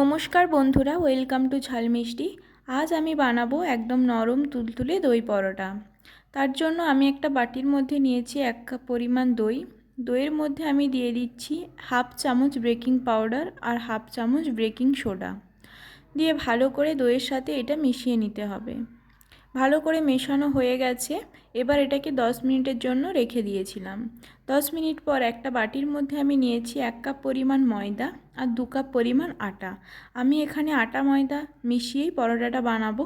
নমস্কার বন্ধুরা, welcome to ঝাল মিষ্টি। আজ আমি বানাবো একদম নরম তুলতুলে দই পরোটা। তার জন্য আমি একটা বাটির মধ্যে নিয়েছি 1 কাপ পরিমাণ দই। দইয়ের মধ্যে আমি দিয়ে দিচ্ছি হাফ চামচ বেকিং পাউডার আর হাফ চামচ বেকিং সোডা দিয়ে ভালো করে দইয়ের সাথে এটা মিশিয়ে নিতে হবে। ভালো করে মেশানো হয়ে গেছে। এবার এটাকে 10 মিনিটের জন্য রেখে দিয়েছিলাম। 10 মিনিট পর একটা বাটির মধ্যে আমি নিয়েছি 1 কাপ পরিমাণ ময়দা আর 2 কাপ পরিমাণ আটা। আমি এখানে আটা ময়দা মিশিয়েই পরোটাটা বানাবো।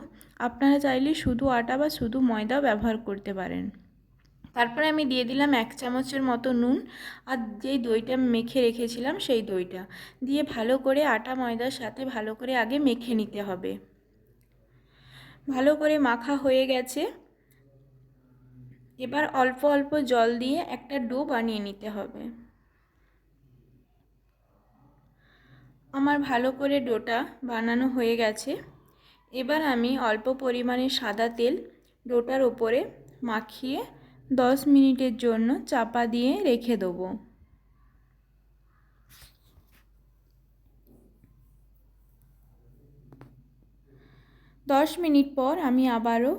আপনারা চাইলে শুধু আটা বা শুধু ময়দাও ব্যবহার করতে পারেন। তারপরে আমি দিয়ে দিলাম 1 চামচের মতো নুন আর যেই দইটা মেখে রেখেছিলাম সেই দইটা দিয়ে ভালো করে আটা ময়দার সাথে ভালো করে আগে মেখে নিতে হবে। ভালো করে মাখা হয়ে গেছে। এবার অল্প অল্প জল দিয়ে একটা ডো বানিয়ে নিতে হবে। আমার ভালো করে ডোটা বানানো হয়ে গেছে। এবার আমি অল্প পরিমাণে সাদা তেল ডোটার ওপরে মাখিয়ে 10 মিনিটের জন্য চাপা দিয়ে রেখে দেবো। দশ মিনিট পর আমি আবারও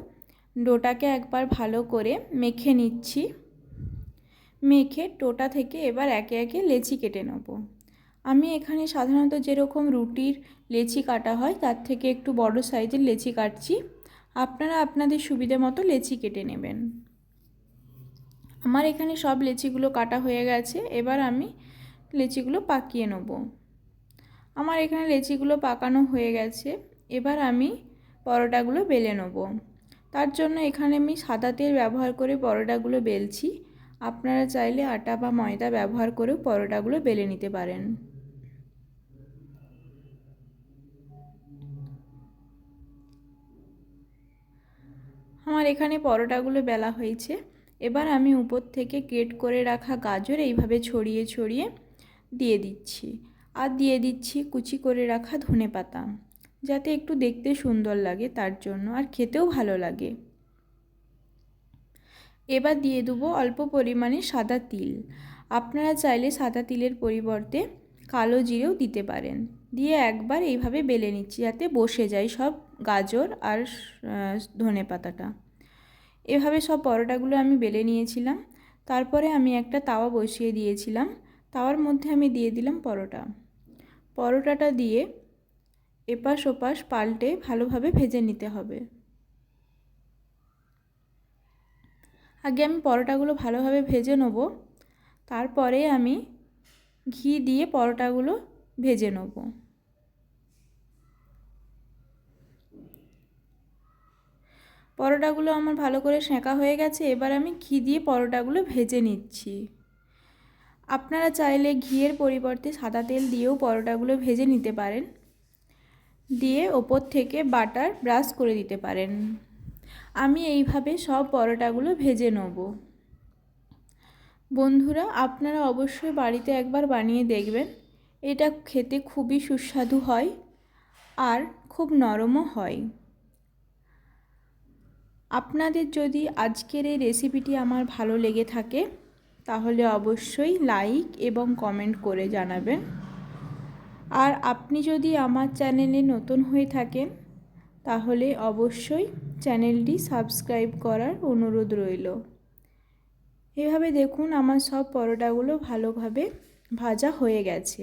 ডোটাকে একবার ভালো করে মেখে নিচ্ছি। মেখে ডোটা থেকে এবার একে একে লেচি কেটে নেব। আমি এখানে সাধারণত যেরকম রুটির লেচি কাটা হয় তার থেকে একটু বড় সাইজের লেচি কাটছি। আপনারা আপনাদের সুবিধে মতো লেচি কেটে নেবেন। আমার এখানে সব লেচিগুলো কাটা হয়ে গেছে। এবার আমি লেচিগুলো পাকিয়ে নেব। আমার এখানে লেচিগুলো পাকানো হয়ে গেছে। এবার আমি পরোটাগুলো বেলে নেব। তার জন্য এখানে আমি সাদা তেল ব্যবহার করে পরোটাগুলো বেলছি। আপনারা চাইলে আটা বা ময়দা ব্যবহার করেও পরোটাগুলো বেলে নিতে পারেন। আমার এখানে পরোটাগুলো বেলা হয়েছে। এবার আমি উপর থেকে গ্রেট করে রাখা গাজর এইভাবে ছড়িয়ে ছড়িয়ে দিয়ে দিচ্ছি। আর দিয়ে দিচ্ছি কুচি করে রাখা ধনেপাতা, যাতে একটু দেখতে সুন্দর লাগে তার জন্য, আর খেতেও ভালো লাগে। এবার দিয়ে দেবো অল্প পরিমাণে সাদা তিল। আপনারা চাইলে সাদা তিলের পরিবর্তে কালো জিরেও দিতে পারেন। দিয়ে একবার এইভাবে বেলে নিচ্ছি যাতে বসে যায় সব গাজর আর ধনেপাতাটা। এভাবে সব পরোটাগুলো আমি বেলে নিয়েছিলাম। তারপরে আমি একটা তাওয়া বসিয়ে দিয়েছিলাম। তাওয়ার মধ্যে আমি দিয়ে দিলাম পরোটাটা দিয়ে এপাশ ওপাশ পাল্টে ভালোভাবে ভেজে নিতে হবে। আগে আমি পরোটাগুলো ভালোভাবে ভেজে নেব। তারপরে আমি ঘি দিয়ে পরোটাগুলো ভেজে নেব। পরোটাগুলো আমার ভালো করে সেঁকা হয়ে গেছে। এবার আমি ঘি দিয়ে পরোটাগুলো ভেজে নিচ্ছি। আপনারা চাইলে ঘিয়ের পরিবর্তে সাদা তেল দিয়েও পরোটাগুলো ভেজে নিতে পারেন। দিয়ে ওপর থেকে বাটার ব্রাশ করে দিতে পারেন। আমি এইভাবে সব পরোটাগুলো ভেজে নেব। বন্ধুরা, আপনারা অবশ্যই বাড়িতে একবার বানিয়ে দেখবেন। এটা খেতে খুবই সুস্বাদু হয় আর খুব নরমও হয়। আপনাদের যদি আজকের এই রেসিপিটি আমার ভালো লেগে থাকে তাহলে অবশ্যই লাইক এবং কমেন্ট করে জানাবেন। আর আপনি যদি আমার চ্যানেলে নতুন হয়ে থাকেন তাহলে অবশ্যই চ্যানেলটি সাবস্ক্রাইব করার অনুরোধ রইল। এভাবে দেখুন আমার সব পরোটাগুলো ভালোভাবে ভাজা হয়ে গেছে।